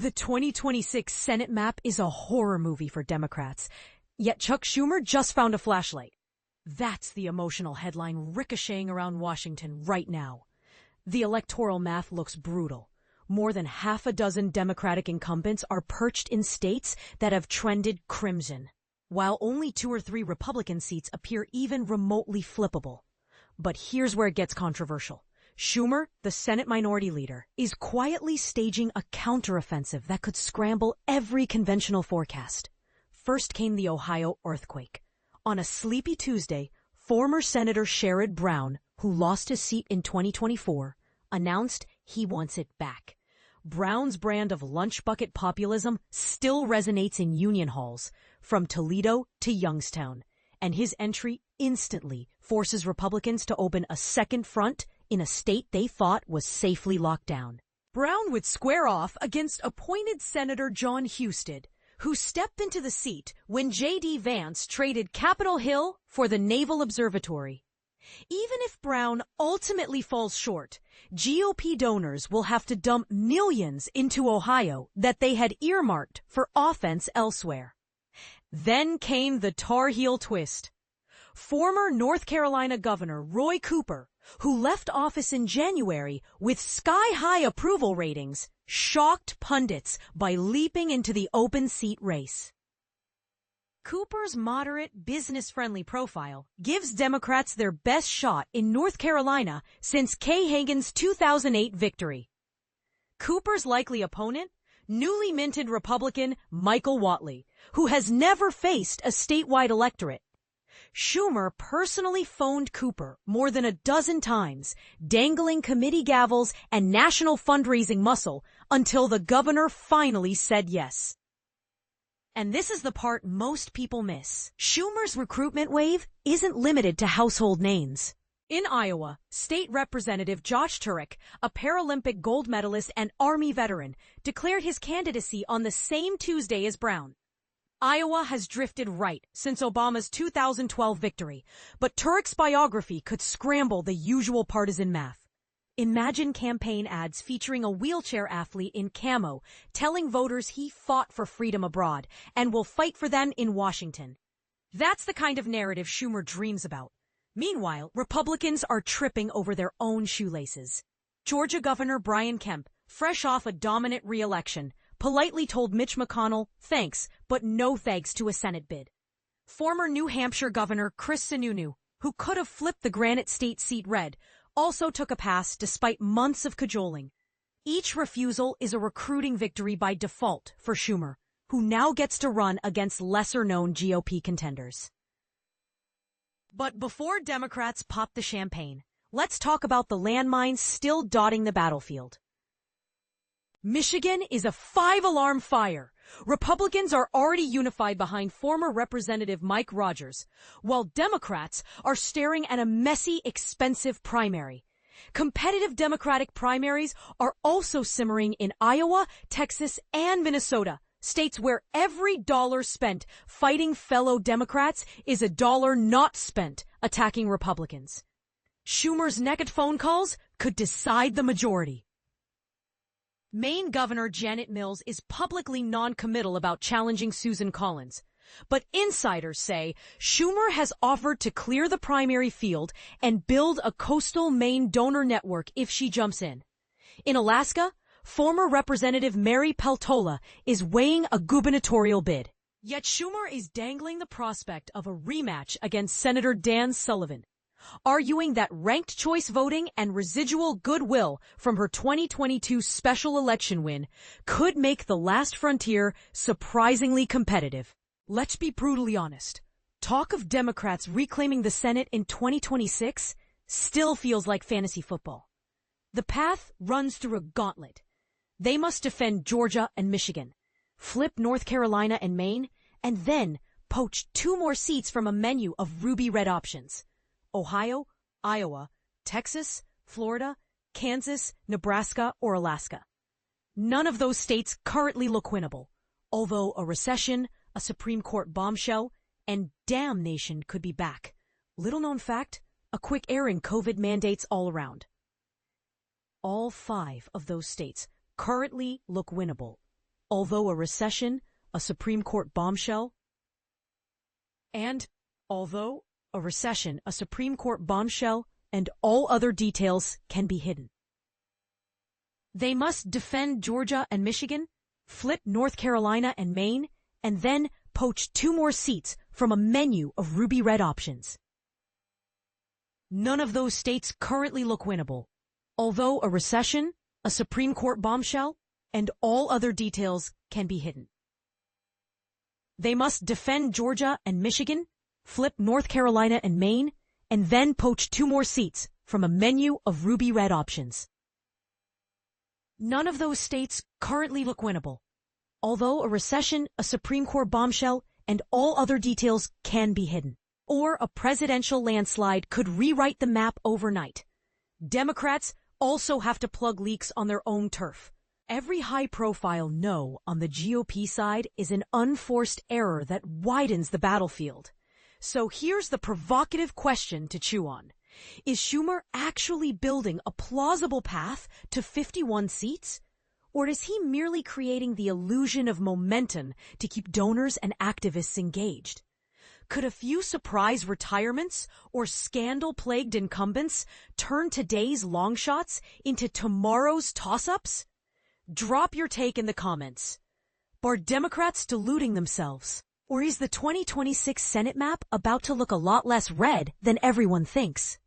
The 2026 Senate map is a horror movie for Democrats, yet Chuck Schumer just found a flashlight. That's the emotional headline ricocheting around Washington right now. The electoral math looks brutal. More than half a dozen Democratic incumbents are perched in states that have trended crimson, while only 2 or 3 Republican seats appear even remotely flippable. But here's where it gets controversial. Schumer, the Senate Minority Leader, is quietly staging a counteroffensive that could scramble every conventional forecast. First came the Ohio earthquake. On a sleepy Tuesday, former Senator Sherrod Brown, who lost his seat in 2024, announced he wants it back. Brown's brand of lunch bucket populism still resonates in union halls, from Toledo to Youngstown, and his entry instantly forces Republicans to open a second front in a state they thought was safely locked down. Brown would square off against appointed Senator John Husted, who stepped into the seat when J.D. Vance traded Capitol Hill for the Naval Observatory. Even if Brown ultimately falls short, GOP donors will have to dump millions into Ohio that they had earmarked for offense elsewhere. Then came the Tar Heel twist. Former North Carolina Governor Roy Cooper, who left office in January with sky-high approval ratings, shocked pundits by leaping into the open seat race. Cooper's moderate, business-friendly profile gives Democrats their best shot in North Carolina since Kay Hagan's 2008 victory. Cooper's likely opponent? Newly minted Republican Michael Whatley, who has never faced a statewide electorate. Schumer personally phoned Cooper more than a dozen times, dangling committee gavels and national fundraising muscle until the governor finally said yes. And this is the part most people miss. Schumer's recruitment wave isn't limited to household names. In Iowa, State Representative Josh Turek, a Paralympic gold medalist and Army veteran, declared his candidacy on the same Tuesday as Brown. Iowa has drifted right since Obama's 2012 victory, but Turek's biography could scramble the usual partisan math. Imagine campaign ads featuring a wheelchair athlete in camo telling voters he fought for freedom abroad and will fight for them in Washington. That's the kind of narrative Schumer dreams about. Meanwhile, Republicans are tripping over their own shoelaces. Georgia Governor Brian Kemp, fresh off a dominant re-election, politely told Mitch McConnell thanks, but no thanks to a Senate bid. Former New Hampshire Governor Kemp Sununu, who could have flipped the Granite State seat red, also took a pass despite months of cajoling. Each refusal is a recruiting victory by default for Schumer, who now gets to run against lesser-known GOP contenders. But before Democrats pop the champagne, let's talk about the landmines still dotting the battlefield. Michigan is a 5-alarm fire. Republicans are already unified behind former Representative Mike Rogers, while Democrats are staring at a messy, expensive primary. Competitive Democratic primaries are also simmering in Iowa, Texas, and Minnesota, states where every dollar spent fighting fellow Democrats is a dollar not spent attacking Republicans. Schumer's naked phone calls could decide the majority. Maine Governor Janet Mills is publicly non-committal about challenging Susan Collins. But insiders say Schumer has offered to clear the primary field and build a coastal Maine donor network if she jumps in. In Alaska, former Representative Mary Peltola is weighing a gubernatorial bid. Yet Schumer is dangling the prospect of a rematch against Senator Dan Sullivan, arguing that ranked choice voting and residual goodwill from her 2022 special election win could make the last frontier surprisingly competitive. Let's be brutally honest. Talk of Democrats reclaiming the Senate in 2026 still feels like fantasy football. The path runs through a gauntlet. They must defend Georgia and Michigan, flip North Carolina and Maine, and then poach 2 more seats from a menu of ruby red options. Ohio, Iowa, Texas, Florida, Kansas, Nebraska, or Alaska. None of those states currently look winnable, although a recession, a Supreme Court bombshell, and damnation could be back. Little known fact, a quick airing COVID mandates all around. All 5 of those states currently look winnable, although a recession, a Supreme Court bombshell, and although a recession, a Supreme Court bombshell, and all other details can be hidden. They must defend Georgia and Michigan, flip North Carolina and Maine, and then poach 2 more seats from a menu of ruby red options. None of those states currently look winnable, although a recession, a Supreme Court bombshell, and all other details can be hidden. They must defend Georgia and Michigan, flip North Carolina and Maine, and then poach 2 more seats from a menu of ruby red options. None of those states currently look winnable, although a recession, a Supreme Court bombshell, and all other details can be hidden. Or a presidential landslide could rewrite the map overnight. Democrats also have to plug leaks on their own turf. Every high-profile no on the GOP side is an unforced error that widens the battlefield. So here's the provocative question to chew on. Is Schumer actually building a plausible path to 51 seats? Or is he merely creating the illusion of momentum to keep donors and activists engaged? Could a few surprise retirements or scandal-plagued incumbents turn today's long shots into tomorrow's toss-ups? Drop your take in the comments. Are Democrats deluding themselves? Or is the 2026 Senate map about to look a lot less red than everyone thinks?